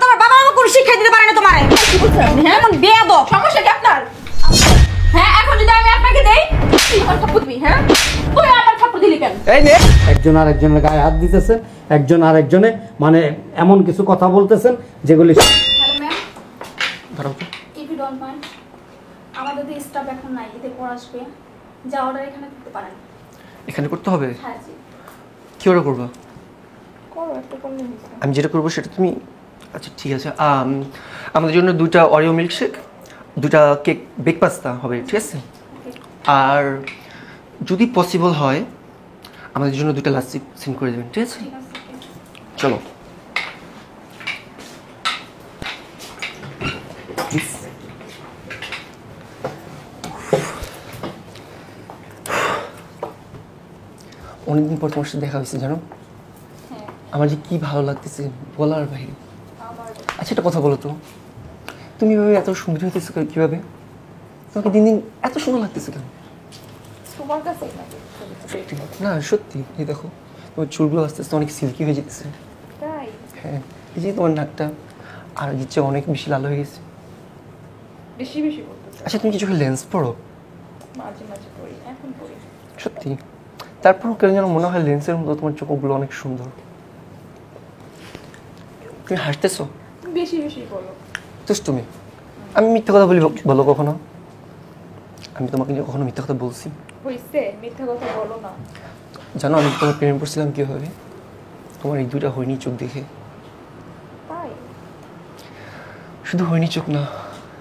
তোমার বাবা আমাকে কোনো শিক্ষা দিতে পারে না তোমারে। কি বলছেন আপনি? হ্যাঁ মন বেয়াদব। সমস্যা কি আপনার? হ্যাঁ এখন যদি আমি আপনাকে দেই আমার থাপ্পড় দিবি? হ্যাঁ তুই আমার থাপ্পড় দিলি কেন? এই নে একজন আরেকজনের গায়ে হাত দিতেছেন, একজন আরেকজনে মানে এমন কিছু কথা বলতেছেন যেগুলি। হ্যালো ম্যাম, ধরো তো। ইফ ইউ ডোন্ট মাইন্ড, আমাদের তো স্টাফ এখন নাই, এতে পর আসবে, যা অর্ডার এখানে করতে পারেন। এখানে করতে হবে? হ্যাঁ জি। কি অর্ডার করবা? করো, একটা করলে হয়েছে। আমি যেটা করবো সেটা তুমি, আচ্ছা ঠিক আছে। আমাদের জন্য 2টা অরিও মিল্কশেক, 2টা কেক বেক পাস্তা হবে, ঠিক আছে? আর যদি পসিবল হয় আমাদের জন্য 2টা লাচ্ছি সেন্ড করে দেবেন, ঠিক আছে? ঠিক আছে। চলো প্লিজ। অনেকদিন পর তোমার সাথে দেখা হয়েছে জানো, হ্যাঁ আমার যে কি ভালো লাগতেছে বলার বাইরে। আমার আচ্ছা একটা কথা বলো তো, তুমি এভাবে এত সুন্দর হইতেছো কিভাবে? তোমাকে দিন দিন এত সুন্দর লাগতেছে কেন? তোমার কাছে লাগে সত্যি না, সত্যি এই দেখো তোমার চুলগুলো আস্তে আস্তে অনেক সিল্কি হয়ে যেতেছে। তাই? হ্যাঁ এই যে তোমার নাকটা আর ইচ্ছে অনেক বেশি লাল হয়ে গেছে। বেশি বেশি বলতেছে। আচ্ছা তুমি কি চোখে লেন্স পড়ো? মাঝে মাঝে পড়ি, এখন পড়ি। সত্যি? তারপরও কেন যেন মনে হয় লেন্সের মতো তোমার চোখগুলো অনেক সুন্দর। তুমি হাসতেছো? তুমি বেশি বেশি বলো। তুমি আমি মিথ্যা কথা বলি বলো কখনো? আমি তোমাকে নিয়ে কখনো মিথ্যা কথা বলছি? হইছে, মিথ্যা কথা বলো না। জানো আমি তোমার প্রেমে পড়ছিলাম কীভাবে? তোমার এই 2টা হয়নি চোখ দেখে। তাই? শুধু হয়নি চোখ না,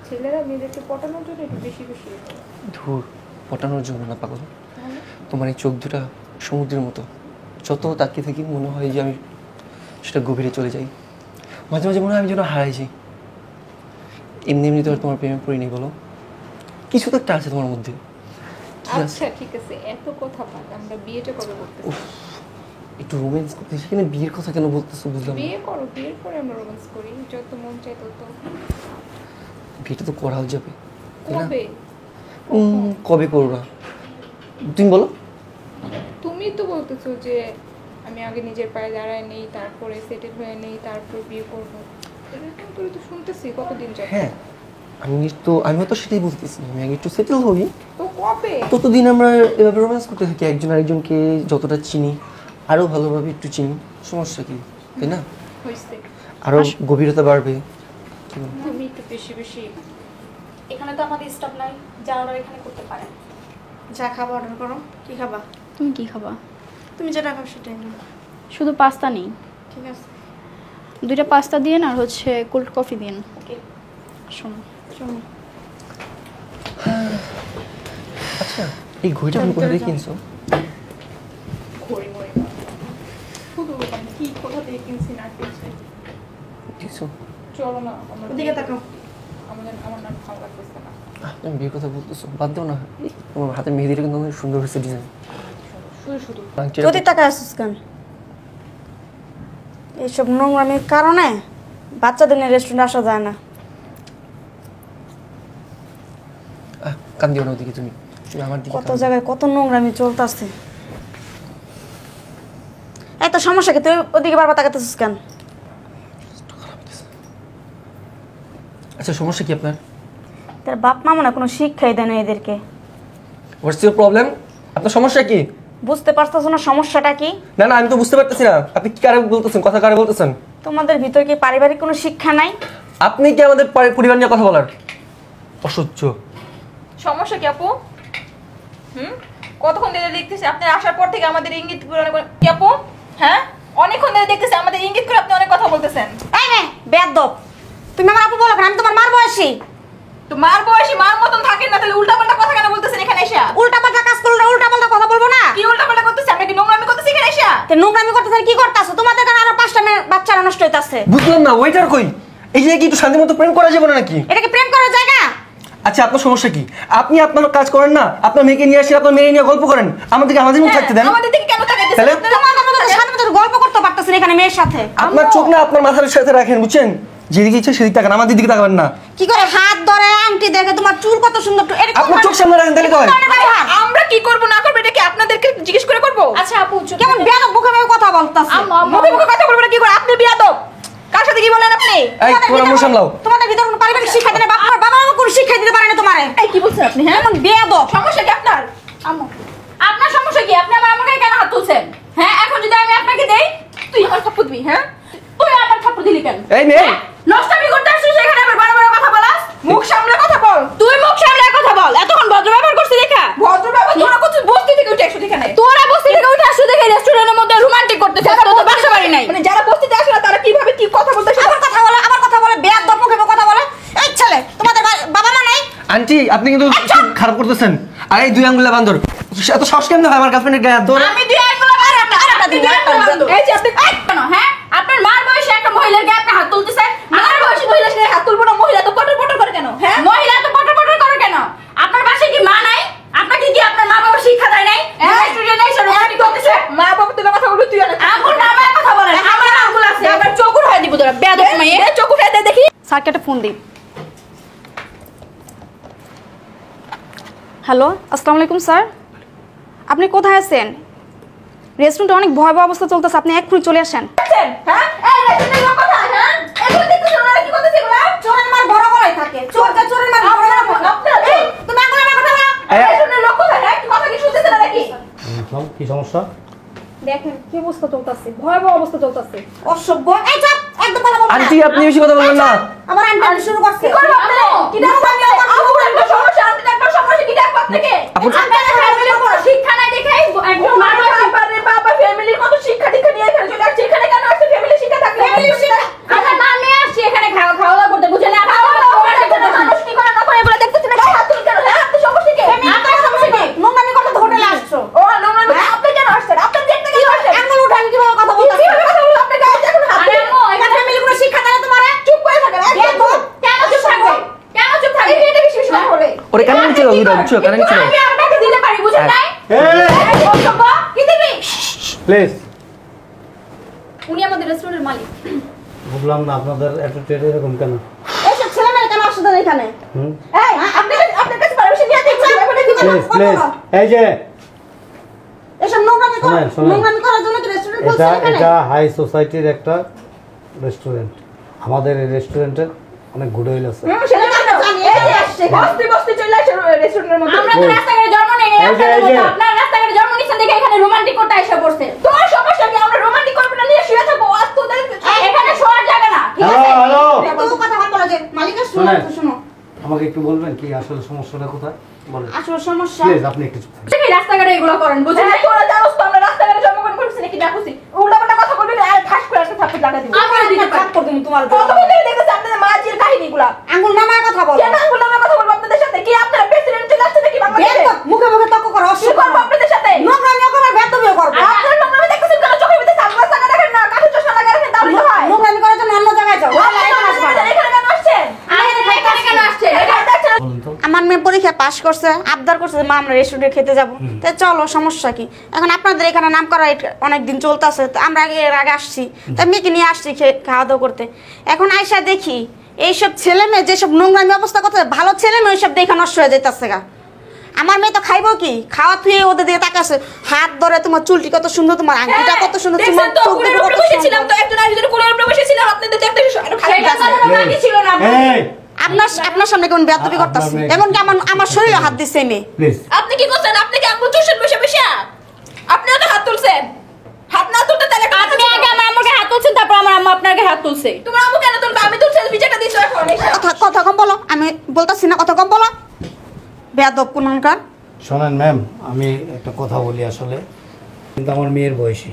ছেলেরা মেয়েদেরকে পটানোর জন্য একটু বেশি বেশি বলে। ধুর, পটানোর জন্য না পাগল। তাহলে? তোমার এই চোখ 2টা সমুদ্রের মতো, যত তাকিয়ে থাকি মনে হয় যে আমি সেটা গভীরে চলে যাই। মাঝে মাঝে মনে হয় আমি যেন হারাই যাই। এমনি এমনি তো আর তোমার প্রেমে পড়িনি বলো, কিছু তো একটা আছে তোমার মধ্যে। আচ্ছা ঠিক আছে, এত কথা বাদ, আমরা বিয়েটা কবে করতেছি? একটু রোম্যান্স করতে, সেখানে বিয়ের কথা কেন বলতেছো বুঝলাম না। বিয়ে করো, বিয়ের পরে আমরা রোম্যান্স করি, যত মন চাই তত। বিয়েটা তো করাও যাবে, তাই না? কবে? কবে করবা তুমি বলো? তুমি তো বলতেছো যে আমি আগে নিজের পায়ে দাঁড়ায় নেই, তারপরে সেটেল হয়ে নেই, তারপর বিয়ে করবো। এরকম করে তো শুনতেছি কতদিন যাবে। হ্যাঁ আমিও তো সেটাই বলতেছি, আমি আগে একটু সেটেল হই, তো কবে? ততদিন আমরা এভাবে রোম্যান্স করতে থাকি, একজন আরেকজনকে যতটা চিনি আরও ভালোভাবে একটু চিনি, সমস্যা কি, তাই না? হইছে, আরও গভীরতা বাড়বে। তুমি একটু বেশি বেশি। এখানে তো আমাদের স্টাফ নাই, যা অর্ডার এখানে করতে পারেন। যা খাবা অর্ডার করো। কি খাবা? তুমি কি খাবা? তুমি যেটা খাও সেটাই নাও। শুধু পাস্তা নেই, ঠিক আছে 2টা পাস্তা দিন আর হচ্ছে কোল্ড কফি দিন। ওকে। শোনো শোনো। আচ্ছা এই ঘড়িটা তুমি কোথা থেকে কিনছো? ঘড়ি মরি না। শুধু মানে কি কোথা থেকে কিনছি না কিনছি। কিনছো? চলো না আমরা ওদিকে তাকাও। আমার নাম ভালো লাগতেছে না। তুমি বিয়ের কথা বলতেছো, বাদ দাও না। তোমার হাতের মেহেদিটা কিন্তু অনেক সুন্দর হয়েছে ডিজাইন। শুধু শুধু যদি টাকা আসিস কেন? এইসব নোংরামির কারণে বাচ্চাদের নিয়ে রেস্টুরেন্টে আসা যায় না। কান দিও না ওদিকে, তুমি আমার দিকে কত জায়গায় কত নোংরামি চলতেছে। এত সমস্যা কি? তুই ওদিকে বারবার তাকাতেছিস কেন? আচ্ছা সমস্যা কি আপনার? তোর বাপ মা মনে হয় কোনো শিক্ষাই দেয় না এদেরকে। What's your problem? আপনার সমস্যা কি? বুঝতে পারতেছ না সমস্যাটা কি? না না আমি তো বুঝতে পারতেছি না, আপনি কি কারে বলতেছেন, কথা কারে বলতেছেন? তোমাদের ভিতর কি পারিবারিক কোনো শিক্ষা নাই? আপনি কি আমাদের পরিবার নিয়ে কথা বলার? অসহ্য। সমস্যা কি আপু? কতক্ষণ ধরে দেখতেছি আপনি আসার পর থেকে আমাদের ইঙ্গিত করে কি আপু? হ্যাঁ অনেকক্ষণ ধরে দেখতেছি আমাদের ইঙ্গিত করে আপনি অনেক কথা বলতেছেন। এই নে বেয়াদব, তুমি আমার আপু বলো কেন? আমি তোমার মার বয়সী। তো মার বয়সী মার মতন থাকেন না, তাহলে উল্টাপাল্টা কথা কেন বলতেছেন এখানে এসে? উল্টাপাল্টা কাজ করলে উল্টাপাল্টা কথা বলবো না? কি উল্টাপাল্টা করতেছি? আমরা কি নোংরামি করতেছি এখানে এসে? তো নোংরামি করতেছেন কি করতেছো? তোমাদের কারণে আরো 5টা বাচ্চারা নষ্ট হইতাছে। বুঝলাম না, ওয়েটার কই? এই যে কি একটু শান্তি মতো প্রেম করা যাবে না নাকি? এটা কি প্রেম করার জায়গা? আচ্ছা আপনার সমস্যা কি? আপনি আপনার কাজ করেন না, আপনার মেয়েকে নিয়ে আসি, আপনার মেয়ে নিয়ে গল্প করেন, আমাদেরকে আমাদের মতো থাকতে দেন। আমাদের দিকে কেন তাকাইতেছেন? তাহলে? তোমাদের মতো সাথে মতো গল্প করতে পারতেছেন এখানে মেয়ের সাথে। আপনার চোখ না আপনার মাথার সাথে রাখেন, বুঝছেন? যেদিকে ইচ্ছে সেদিকে তাকান, আমাদের দিকে তাকাবেন না। কি করে হাত ধরে আংটি দেখে তোমার চুল কত সুন্দর। আপনার চোখ সামনে রাখেন তাহলে হয়। আমরা কি করব না করব এটা কি আপনাদেরকে জিজ্ঞেস করে করব? আচ্ছা আপু কেমন বেয়াদব মুখে মুখে কথা বলতাছ? মুখে মুখে কথা বলবো না কি করে? আপনি বিয়াদব। কার সাথে কি বলেন আপনি? এই তোরা মুখ সামলাও। তোমাদের ভিতর কোনো পারিবারিক শিক্ষা দিতে বাবা মা কোনো শিক্ষা দিতে পারে না তোমারে। এই কি বলছেন আপনি? হ্যাঁ, এমন বেয়াদব। সমস্যা কি আপনার? আম্মু আপনার সমস্যা কি? আপনি আমার আম্মুকে কেন হাত তুলছেন? হ্যাঁ, এখন যদি আমি আপনাকে দেই, তুই আমার থাপ্পড় দিবি? হ্যাঁ, তুই আমার থাপ্পড় দিলি কেন? এই মেয়ে নষ্টামি করতে আসছিস এখানে আবার বড় বড় কথা বলাস? মুখ সামলে কথা বল। তুই মুখ সামলে কথা বল। এতক্ষণ ভদ্র ব্যবহার করছিস দেখা? ভদ্র ব্যবহার তোরা করছিস, বস্তি থেকে উঠে আসছিস এখানে। তোরা বস্তি থেকে উঠে আসছিস দেখে রেস্টুরেন্টের মধ্যে রোমান্টিক করতেছিস। তোর তো বাসা বাড়ি নাই। মানে যারা বস্তিতে আসে না তারা কিভাবে কি কথা বলতে আমার কথা বলে বেয়াদব মুখে কথা বলে। এই ছেলে তোমাদের বাবা মা নাই? আন্টি আপনি কিন্তু খুব খারাপ করতেছেন। আর এই 2 আঙ্গুলে বান্দর এত সাহস কেমন হয় আমার গার্লফ্রেন্ডের গায়ে হাত দেওয়ার? আমি দুই আঙ্গুল আর আপনি দুই আঙ্গুল। এই যে আপনি কেন? হ্যাঁ, আপনার মার বয়সে একটা মহিলার গায়ে আপনি হাত তুলতেছেন। আমার বয়সী মহিলার গায়ে হাত তুলবো না? মহিলা তো পটর পটর করে কেন? হ্যাঁ, মহিলা তো পটর পটর করে কেন? আপনার বাসায় কি মা নাই? আপনাকে কি আপনার মা বাবা শিক্ষা দেয় নাই? রেস্টুরেন্টে এসে রোমান্টিক করতেছে। মা বাবা তুলে কথা বলবি তুই অনেক আঙ্গুল নামায় কথা বলেন। আমার আঙ্গুল আছে। আবার চকুর হয়ে দিব তোরা বেয়াদব মেয়ে। চোখ উঠে দে দেখি। স্যারকে একটা ফোন দিই। হ্যালো, আসসালামু আলাইকুম স্যার। আপনি কোথায় আছেন? রেস্টুরেন্টে অনেক ভয়াবহ অবস্থা চলতেছে, আপনি এক্ষুনি চলে আসেন। হ্যাঁ, এই রেস্টুরেন্টের লোক কথা, হ্যাঁ, এগুলো দেখতেছ ওরা কি করতেছে এগুলো? চোরের মার বড় গলায় থাকে। চোরের মার বড় গলায় থাকে। আপনারা তুমি আঙ্গুলে আমার কথা বলো। রেস্টুরেন্টের লোক কথা, হ্যাঁ, কি কথা কি শুনতেছ না নাকি? কি সমস্যা? দেখেন কি অবস্থা চলতেছে, ভয়াবহ অবস্থা চলতেছে। অসভ্য। এই চুপ, একদম কথা বলবো না। আন্টি আপনি বেশি কথা বলবেন না। আবার আন্টি শুরু করছে। কি করবো আপনারা? কি ডাকবো আপনারা? আপুর একটা সমস্যা, আন্টির একটা সমস্যা, কি ডাকবো আপনাকে? আপনার ফ্যামিলির কোনো শিক্ষা নাই দেখে একদম মা বয়সী বাবারে বাবা, ফ্যামিলির কত শিক্ষা দীক্ষা নিয়ে এখানে চলে আসছে। এখানে কেন আসছে? ফ্যামিলি শিক্ষা থাকলে ফ্যামিলি শিক্ষা। আমার মা মেয়ে আসছে এখানে খাওয়া দাওয়া করতে, বুঝে না? মানুষ কি করে না করে এগুলো দেখতেছেন না, গায়ে হাত তুলছেন কেন? হ্যাঁ, আপনার সমস্যা কি? আপনার সমস্যা কি? নোংরামি করতে তো হোটেলে আসছো। ও নোংরা, আপনি কেন আসছেন? আপনার দেখতে কেন আসছেন? আঙ্গুল উঠান কিভাবে কথা বলতেছে? কিভাবে কথা বলবো? আপনার গায়ে দেখুন হাত। আরে আম্মু, এখানে ফ্যামিলি কোনো শিক্ষা দেয় না তোমারে? চুপ করে থাকেন। একদম কেন চুপ থাকবে? কেন চুপ থাকবে? এটা বেশি সময় হলে ওরে কানে নিচে দাও, দুটো বুঝছো, কানে নিচে দাও। আমি আপনাকে দিতে পারি, বুঝেন নাই? এই অসভ্য, কি দিবি? প্লিজ। উনি আমাদের রেস্টুরেন্টের মালিক। বুঝলাম না আপনাদের অ্যাটিটিউড এরকম কেন? এইসব ছেলেমেয়ে কেন আসছে তাদের এখানে? হুম, এই আপনার কাছে পারমিশন নিয়ে দেখছি ব্যাপারটা কি বলেন? Please please. এই যে এসব নোংরামি শোনেন। করার জন্য কি রেস্টুরেন্ট এটা খুলছে এখানে? এটা হাই সোসাইটির একটা রেস্টুরেন্ট। আমাদের এই রেস্টুরেন্টে অনেক গুডউইল আছে। সেটা কেন? এই যে আসছে, বস্তি বস্তি চলে আসছে রেস্টুরেন্টের মধ্যে। আমরা তো রাস্তাঘাটে জন্ম নেই, এই যে, এই যে। আপনার রাস্তাঘাটে জন্ম নিচ্ছেন দেখে এখানে রোমান্টিক করতে এসে পড়ছে। তোমার সমস্যা কি? আমরা রোমান্টিক করবো না, নিয়ে শুয়ে থাকবো। আজ তোদের এখানে শোয়ার জায়গা না। ঠিক হ্যালো আছে? হ্যালো, তো কথা বলো যে মালিকের শুনো শোনেন। শুনো। আমাকে একটু বলবেন কি আসলে সমস্যাটা কোথায় বলেন আসল সমস্যা প্লিজ। আপনি একটু চুপ থাকুন। দেখি রাস্তাঘাটে এগুলো করেন, বুঝেন হ্যাঁ, নাই? তোরা জানোস তো আমরা রাস্তাঘাটে জন্মগ্রহণ করেছি নাকি ডাকুছি? উল্টাপাল্টা কথা বলবি না, আর ঠাস করে একটা থাপ্পড় লাগা দিবি। আমরা দিতে পারি। থাপ্পড় দিমু তোমার কত বলতে দেখতেছি আপনাদের মাঝির কাহিনীগুলা। আঙ্গুল নামায় কথা বলো। কেন আঙ্গুল নামে কথা বলবো আপনাদের সাথে? কি আপনারা প্রেসিডেন্ট চলে আসছে নাকি বাংলাদেশে? বেয়াদব, মুখে মুখে তর্ক করো। কি করবো আপনাদের সাথে? নোংরামিও করো, বেয়াদবিও করবো। আপনারা নোংরামি দেখতেছেন কেন? চোখের ভিতরে সানগ্লাস লাগা রাখেন না, কাঠের চশমা লাগা রাখেন, তাহলে তো হয়। নোংরামি করার জন্য অন্য জায়গায় যাও। আপনারা এখানে আসবা না। এখানে কেন আসছেন? এখানে কেন আসছে? এখানে দেখছেন বলুন তো। আমার মেয়ে পরীক্ষা পাশ করছে, আবদার করছে যে মা আমরা রেস্টুরেন্টে খেতে যাবো। তাই চলো, সমস্যা কি? এখন আপনাদের এখানে নাম করা অনেকদিন চলতেছে, তো আমরা এর আগে আসছি, তাই মেয়েকে নিয়ে আসছি খাওয়া দাওয়া করতে। এখন আইসা দেখি এইসব ছেলে মেয়ে যেসব নোংরামি অবস্থা করতে, ভালো ছেলে মেয়ে ওইসব দেখে নষ্ট হয়ে যাইতেছে গা। আমার মেয়ে তো খাইবো কি? খাওয়া থুয়ে ওদের দিকে তাকাছে, হাত ধরে, তোমার চুলটি কত সুন্দর, তোমার আংটিটা কত সুন্দর, তোমার দেখছেন তো, চোখ কোলের দুটো উপরে কত বসেছিলাম সুন্দর। তো, একজন আরেকজনের কোলের উপরে বসেছিলাম, আপনাদের দেখতে একটু খারাপ সেটা লাগছে। কোনো বাকি ছিল না। এই আপনার সামনে কেমন বেয়াদবি আপনার করতেছে, মেয়ে- এমনকি আমার শরীরে হাত দিচ্ছে এই মেয়ে। প্লিজ। আপনি কি করছেন? আপনি কি আঙ্গুল চুষেন বসে বসে? আপনি ওকে হাত তুলছেন? হাত না তুলতে তাহলে আপনি আগে আমার আম্মুকে হাত তুলছেন, তারপর আমার আম্মু আপনাকে হাত তুলছে। তোমার আম্মু কেন তুলবে? আমি তুলছি, বিচারটা দিছো এখন এসে। কথা কম বলো, আমি বলতেছি না, কথা কম বলো। বেয়াদব কোনকার। শোনেন ম্যাম, আমি একটা কথা বলি আসলে, কিন্তু আমার মেয়ের বয়সী,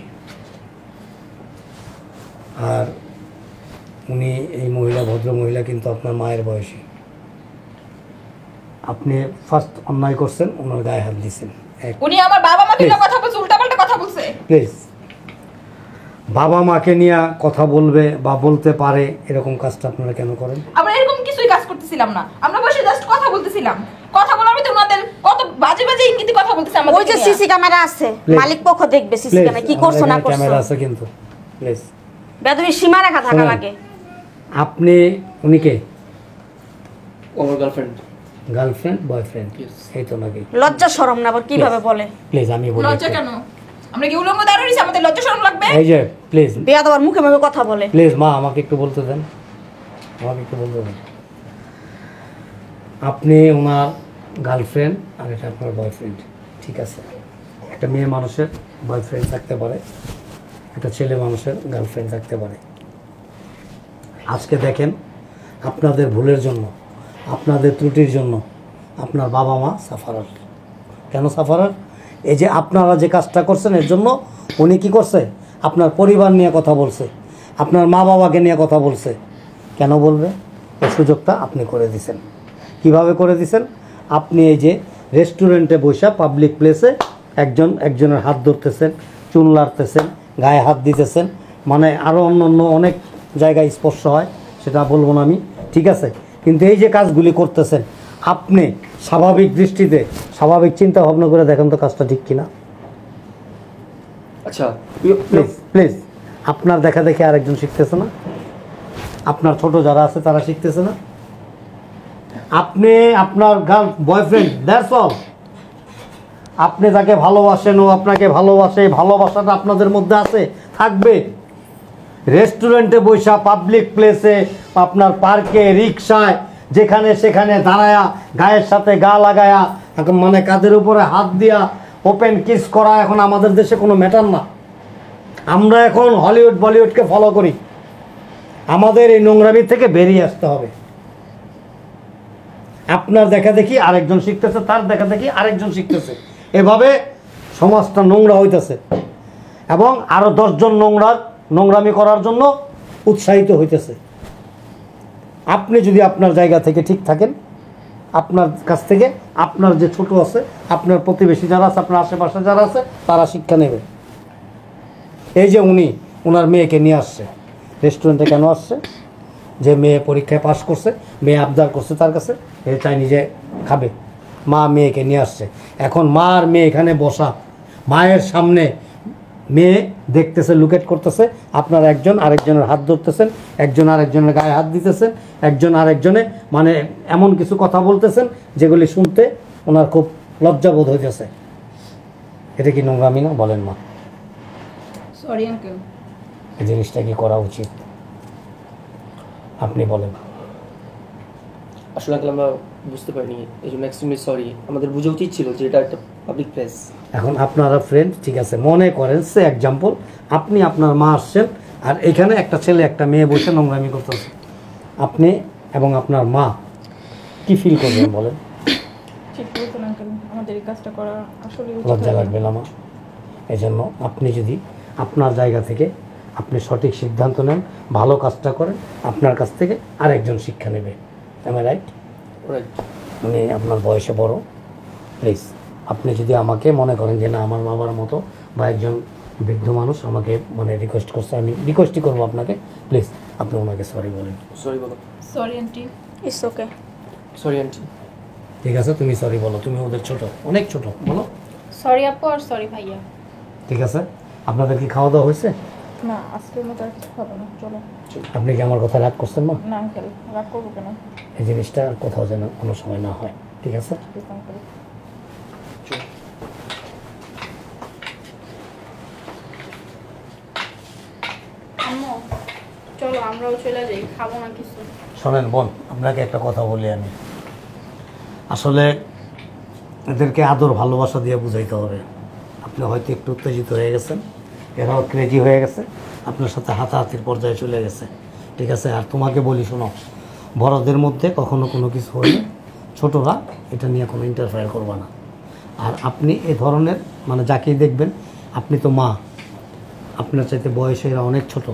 আর উনি এই মহিলা, ভদ্র মহিলা কিন্তু আপনার মায়ের বয়সী। আপনি ফার্স্ট অন্যায় করছেন, ওনার গায়ে হাত দিয়েছেন। উনি আমার বাবা মাকে নিয়ে কথা বলছে, উল্টাপাল্টা কথা বলছে। প্লিজ, বাবা মাকে নিয়ে কথা বলবে বা বলতে পারে এরকম কাজটা আপনারা কেন করেন? আমরা এরকম কিছুই কাজ করতেছিলাম না, আমরা বসে জাস্ট কথা বলতেছিলাম। কথা বলার ভিতরে ওনাদের কত বাজে বাজে ইঙ্গিতে কথা বলতেছে আমাদের। ওই যে সিসি ক্যামেরা আছে, Please. মালিক পক্ষ দেখবে সিসি প্লিজ, ক্যামেরা কি করছো না করছো। ক্যামেরা আছে কিন্তু প্লিজ। বেয়াদবি সীমা রেখা থাকা শোনেন। লাগে। আপনি উনিকে আমার গার্লফ্রেন্ড। Girlfriend boyfriend Yes. এই তো নাকি? লজ্জা শরম না আবার কিভাবে বলে। প্লিজ আমি বলি লজ্জা একটু। কেন? আমরা কি উলঙ্গ দাঁড়িয়েছি, আমাদের লজ্জা শরম লাগবে? এই যে প্লিজ বিয়া দেওয়ার মুখে মুখে কথা বলে। প্লিজ মা আমাকে একটু বলতে দেন, আমাকে একটু বলতে দেন। আপনি ওনার গার্লফ্রেন্ড আর এটা আপনার বয়ফ্রেন্ড, ঠিক আছে? একটা মেয়ে মানুষের বয়ফ্রেন্ড থাকতে পারে, একটা ছেলে মানুষের গার্লফ্রেন্ড থাকতে পারে। আজকে দেখেন আপনাদের ভুলের জন্য, আপনাদের ত্রুটির জন্য আপনার বাবা মা সাফারার। কেন সাফারার? এই যে আপনারা যে কাজটা করছেন এর জন্য উনি কী করছে? আপনার পরিবার নিয়ে কথা বলছে, আপনার মা বাবাকে নিয়ে কথা বলছে। কেন বলবে? এই সুযোগটা আপনি করে দিছেন। কিভাবে করে দিছেন? আপনি এই যে রেস্টুরেন্টে বসে পাবলিক প্লেসে একজনের হাত ধরতেছেন, চুন লাড়তেছেন, গায়ে হাত দিতেছেন, মানে আরও অন্য অনেক জায়গায় স্পর্শ হয়, সেটা বলবো না আমি, ঠিক আছে? কিন্তু এই যে কাজগুলি করতেছেন আপনি স্বাভাবিক দৃষ্টিতে স্বাভাবিক চিন্তা ভাবনা করে দেখেন তো কাজটা ঠিক কিনা। আচ্ছা প্লিজ প্লিজ, আপনার দেখা দেখে আরেকজন শিখতেছে না? আপনার ছোট যারা আছে তারা শিখতেছে না? আপনি আপনার বয়ফ্রেন্ড, দ্যাটস অল। আপনি যাকে ভালোবাসেন ও আপনাকে ভালোবাসে, ভালোবাসাটা আপনাদের মধ্যে আছে, থাকবে। রেস্টুরেন্টে বৈশা, পাবলিক প্লেসে, আপনার পার্কে, রিক্সায়, যেখানে সেখানে দাঁড়ায়া গায়ের সাথে গা লাগায়া, এখন মানে কাঁধের উপরে হাত দিয়া ওপেন কিস করা এখন আমাদের দেশে কোনো ম্যাটার না। আমরা এখন হলিউড বলিউডকে ফলো করি। আমাদের এই নোংরামি থেকে বেরিয়ে আসতে হবে। আপনার দেখা দেখি আরেকজন শিখতেছে, তার দেখা দেখি আরেকজন শিখতেছে, এভাবে সমাজটা নোংরা হইতেছে এবং আরও 10 জন নোংরামি করার জন্য উৎসাহিত হইতেছে। আপনি যদি আপনার জায়গা থেকে ঠিক থাকেন, আপনার কাছ থেকে আপনার যে ছোট আছে, আপনার প্রতিবেশী যারা আছে, আপনার আশেপাশে যারা আছে, তারা শিক্ষা নেবে। এই যে ওনার মেয়েকে নিয়ে আসছে রেস্টুরেন্টে, কেন আসছে? যে মেয়ে পরীক্ষায় পাশ করছে, মেয়ে আবদার করছে তার কাছে, এ চাই নিজে খাবে, মা মেয়েকে নিয়ে আসছে। এখন মা আর মেয়ে এখানে বসা, মায়ের সামনে মেয়ে দেখতেছে, লুকেট করতেছে, আপনার একজন আরেকজনের হাত ধরতেছেন, একজন আরেকজনের গায়ে হাত দিতেছেন, একজন আরেকজনে মানে এমন কিছু কথা বলতেছেন যেগুলি শুনতে ওনার খুব লজ্জাবোধ হইতেছে। এটা কি নোংরামি না? বলেন মা, সরি আঙ্কেল। এই জিনিসটা কি করা উচিত? আপনি বলেন। আসলে আমরা বুঝতে পারিনি, এই জন্য এক্সট্রিমলি সরি। আমাদের বোঝা উচিত ছিল যে এটা একটা পাবলিক প্লেস। এখন আপনারা ফ্রেন্ড, ঠিক আছে, মনে করেন সে এক্সাম্পল, আপনি আপনার মা আসছেন আর এখানে একটা ছেলে একটা মেয়ে বসে নোংরামি করতেছে, আপনি এবং আপনার মা কি ফিল করবেন বলেন? ঠিক বলছেন আঙ্কেল, আমাদের এই কাজটা করা আসলে লজ্জা লাগবে না মা? এই জন্য আপনি যদি আপনার জায়গা থেকে আপনি সঠিক সিদ্ধান্ত নেন, ভালো কাজটা করেন, আপনার কাছ থেকে আরেকজন শিক্ষা নেবে। আমি রাইট? রাইট। মানে আপনার বয়সে বড়, প্লিজ আপনি যদি আমাকে মনে করেন যে না আমার বাবার মতো বা একজন বৃদ্ধ মানুষ আমাকে মানে রিকোয়েস্ট করছে, আমি রিকোয়েস্টই করবো আপনাকে, প্লিজ আপনি ওনাকে সরি বলেন। সরি বলো। Sorry aunty. It's okay. Sorry aunty. ঠিক আছে, তুমি সরি বলো, তুমি ওদের ছোট, অনেক ছোট, বলো। সরি আপু আর সরি ভাইয়া। ঠিক আছে, আপনাদের কি খাওয়া দাওয়া হয়েছে? না, আজকের মতো আর কিছু খাবো না, চলো। আপনি কি আমার কথা রাগ করছেন মা? না আঙ্কেল, রাগ করবো কেন? এই জিনিসটা আর কোথাও যেন কোনো সময় না হয়, ঠিক আছে? Please uncle. আম্মু চলো আমরাও চলে যাই, খাবো না কিছু। শোনেন বোন, আপনাকে একটা কথা বলি আমি, আসলে এদেরকে আদর ভালোবাসা দিয়ে বুঝাইতে হবে। আপনি হয়তো একটু উত্তেজিত হয়ে গেছেন, এরাও ক্রেজি হয়ে গেছে, আপনার সাথে হাতাহাতির পর্যায়ে চলে গেছে, ঠিক আছে? আর তোমাকে বলি শোনো, বড়দের মধ্যে কখনো কোনো কিছু হলে ছোটরা এটা নিয়ে কোনো ইন্টারফেয়ার করবে না। আর আপনি এ ধরনের মানে যাকেই দেখবেন, আপনি তো মা, আপনার চাইতে বয়সে এরা অনেক ছোট,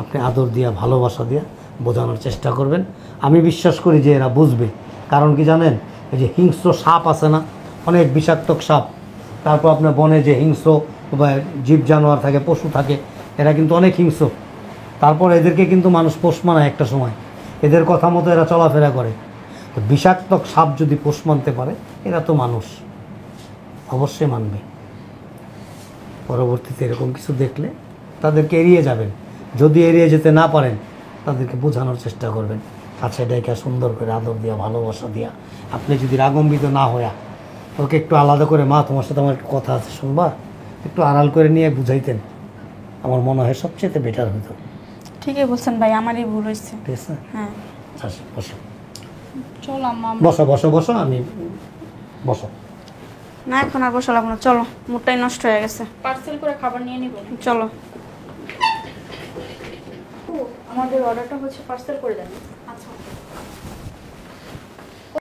আপনি আদর দিয়া ভালোবাসা দিয়া বোঝানোর চেষ্টা করবেন। আমি বিশ্বাস করি যে এরা বুঝবে। কারণ কি জানেন, এই যে হিংস্র সাপ আছে না, অনেক বিষাক্তক সাপ, তারপর আপনার বনে যে হিংস্র জীব জানোয়ার থাকে, পশু থাকে, এরা কিন্তু অনেক হিংস্র। তারপর এদেরকে কিন্তু মানুষ পোষ মানায় একটা সময়, এদের কথা মতো এরা চলাফেরা করে। তো বিষাক্তক সাপ যদি পোষ মানতে পারে, এরা তো মানুষ, অবশ্যই মানবে। পরবর্তীতে এরকম কিছু দেখলে তাদেরকে এড়িয়ে যাবেন। যদি এড়িয়ে যেতে না পারেন, তাদেরকে বোঝানোর চেষ্টা করবেন, আচ্ছা এটাকে সুন্দর করে আদর দিয়া ভালোবাসা দিয়া। আপনি যদি রাগম্বিত না হইয়া ওকে একটু আলাদা করে, মা তোমার সাথে আমার একটু কথা আছে শুনবা, একটু আড়াল করে নিয়ে বুঝাইতেন, আমার মনে হয় সবচেয়ে বেটার হতো। ঠিকই বলছেন ভাই, আমারই ভুল হয়েছে। ঠিক আছে, হ্যাঁ আচ্ছা বসো চল আম্মা বসো বসো বসো, আমি বসো। না এখন আর বসে লাগবো না, চলো, মুডটাই নষ্ট হয়ে গেছে। পার্সেল করে খাবার নিয়ে নিব। চলো। আমাদের অর্ডারটা হচ্ছে পার্সেল করে দেন।